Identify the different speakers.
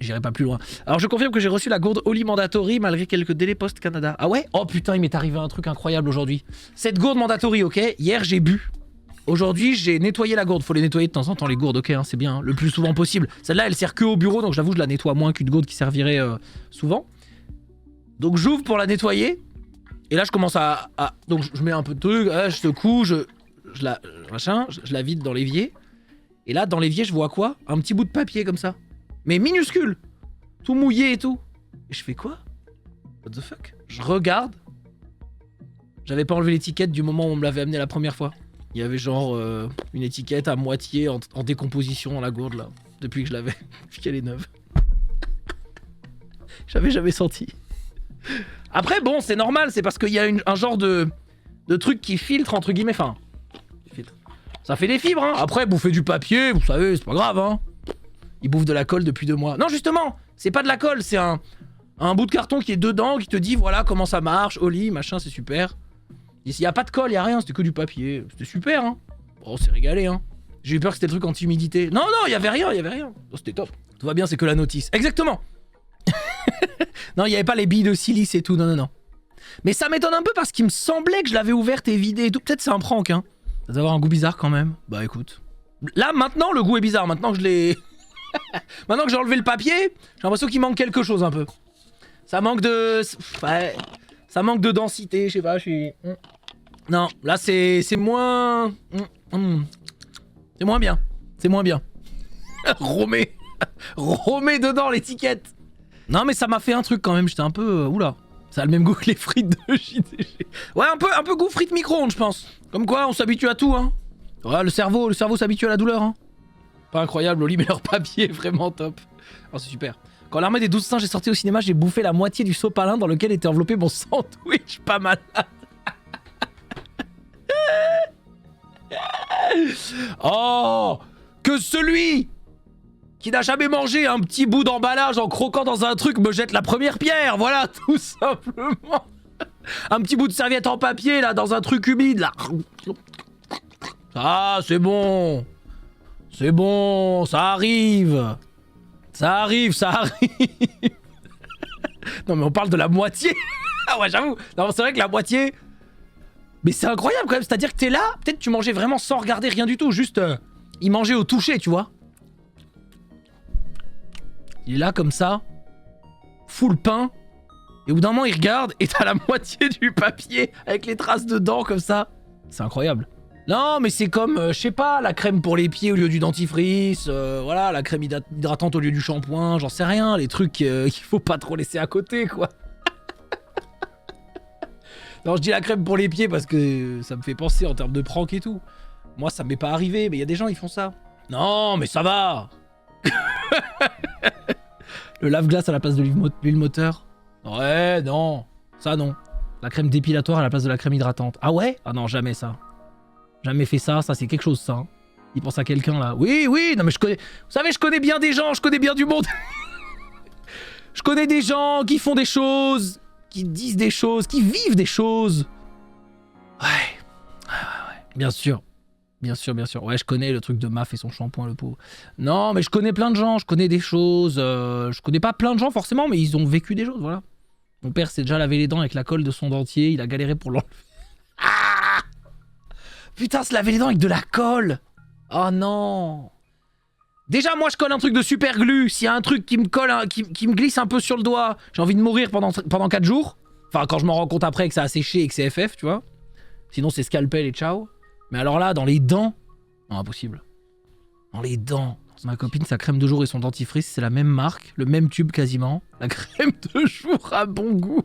Speaker 1: J'irai pas plus loin. Alors je confirme que j'ai reçu la gourde Oli Mandatory malgré quelques délais post-Canada. Ah ouais? Oh putain, il m'est arrivé un truc incroyable aujourd'hui. Cette gourde Mandatory, ok? Hier j'ai bu. Aujourd'hui j'ai nettoyé la gourde. Faut les nettoyer de temps en temps les gourdes, ok? Hein, c'est bien, hein, le plus souvent possible. Celle-là elle sert que au bureau, donc j'avoue je la nettoie moins qu'une gourde qui servirait souvent. Donc j'ouvre pour la nettoyer. Et là je commence à... Donc je mets un peu de truc, je secoue, je la vide dans l'évier. Et là dans l'évier je vois quoi? Un petit bout de papier comme ça. Mais minuscule, tout mouillé et tout. Et je fais quoi? What the fuck? Je regarde. J'avais pas enlevé l'étiquette du moment où on me l'avait amené la première fois. Il y avait genre une étiquette à moitié en décomposition dans la gourde là. Depuis que je l'avais. Depuis qu'elle est neuve. J'avais jamais senti. Après bon c'est normal, c'est parce qu'il y a un genre de truc qui filtre entre guillemets. Enfin, ça fait des fibres hein. Après bouffer du papier, vous savez, c'est pas grave hein. Il bouffe de la colle depuis 2 mois. Non, justement, c'est pas de la colle, c'est un bout de carton qui est dedans, qui te dit voilà comment ça marche, Oli, machin, c'est super. Il y a pas de colle, il y a rien, c'était que du papier. C'était super, hein. Bon, c'est régalé, hein. J'ai eu peur que c'était le truc anti-humidité. Non, non, il y avait rien. Oh, c'était top. Tout va bien, c'est que la notice. Exactement. Non, il y avait pas les billes de silice et tout, non. Mais ça m'étonne un peu parce qu'il me semblait que je l'avais ouverte et vidée et tout. Peut-être c'est un prank, hein. Ça doit avoir un goût bizarre quand même. Bah écoute. Là, maintenant, le goût est bizarre. Maintenant que je l'ai... Maintenant que j'ai enlevé le papier, j'ai l'impression qu'il manque quelque chose un peu. Ça manque de... Ouais, ça manque de densité, je sais pas, je suis... Non, là c'est moins... C'est moins bien. C'est moins bien. Romé dedans l'étiquette. Non mais ça m'a fait un truc quand même, j'étais un peu... Oula, ça a le même goût que les frites de JDG. Ouais, un peu goût frites micro-ondes je pense. Comme quoi, on s'habitue à tout, hein. Ouais, le cerveau s'habitue à la douleur, hein. Pas incroyable, Oli, mais leur papier est vraiment top. Oh, c'est super. Quand l'armée des 12 singes est sortie au cinéma, j'ai bouffé la moitié du sopalin dans lequel était enveloppé mon sandwich. Pas malade. Oh, que celui qui n'a jamais mangé un petit bout d'emballage en croquant dans un truc me jette la première pierre. Voilà, tout simplement. Un petit bout de serviette en papier, là, dans un truc humide, là. Ah, c'est bon. C'est bon, ça arrive. Ça arrive. Non mais on parle de la moitié. Ah ouais, j'avoue. Non, c'est vrai que la moitié... Mais c'est incroyable quand même, c'est-à-dire que t'es là, peut-être tu mangeais vraiment sans regarder rien du tout, juste... il mangeait au toucher, tu vois. Il est là comme ça, full pain, et au bout d'un moment il regarde, et t'as la moitié du papier avec les traces de dents comme ça. C'est incroyable. Non mais c'est comme, je sais pas, la crème pour les pieds au lieu du dentifrice, voilà, la crème hydratante au lieu du shampoing, j'en sais rien, les trucs qu'il faut pas trop laisser à côté, quoi. Non, je dis la crème pour les pieds parce que ça me fait penser en termes de prank et tout. Moi, ça m'est pas arrivé, mais il y a des gens, ils font ça. Non, mais ça va. Le lave-glace à la place de l'huile moteur. Ouais, non. Ça, non. La crème dépilatoire à la place de la crème hydratante. Ah ouais? Ah non, jamais ça. Jamais fait ça, ça c'est quelque chose ça. Il pense à quelqu'un là. Oui, non mais je connais... Vous savez, je connais bien des gens, je connais bien du monde. Je connais des gens qui font des choses, qui disent des choses, qui vivent des choses. Ouais. Bien sûr. Ouais, je connais le truc de Maf et son shampoing, le pauvre. Non, mais je connais plein de gens, je connais des choses. Je connais pas plein de gens forcément, mais ils ont vécu des choses, voilà. Mon père s'est déjà lavé les dents avec la colle de son dentier, il a galéré pour l'enlever. Ah! Putain, se laver les dents avec de la colle! Oh non! Déjà, moi, je colle un truc de super glue. S'il y a un truc qui me colle, qui me glisse un peu sur le doigt, j'ai envie de mourir pendant 4 jours. Enfin, quand je m'en rends compte après que ça a séché et que c'est FF, tu vois. Sinon, c'est scalpel et ciao. Mais alors là, dans les dents... Non, impossible. Dans les dents. Ma copine, sa crème de jour et son dentifrice, c'est la même marque, le même tube quasiment. La crème de jour a bon goût.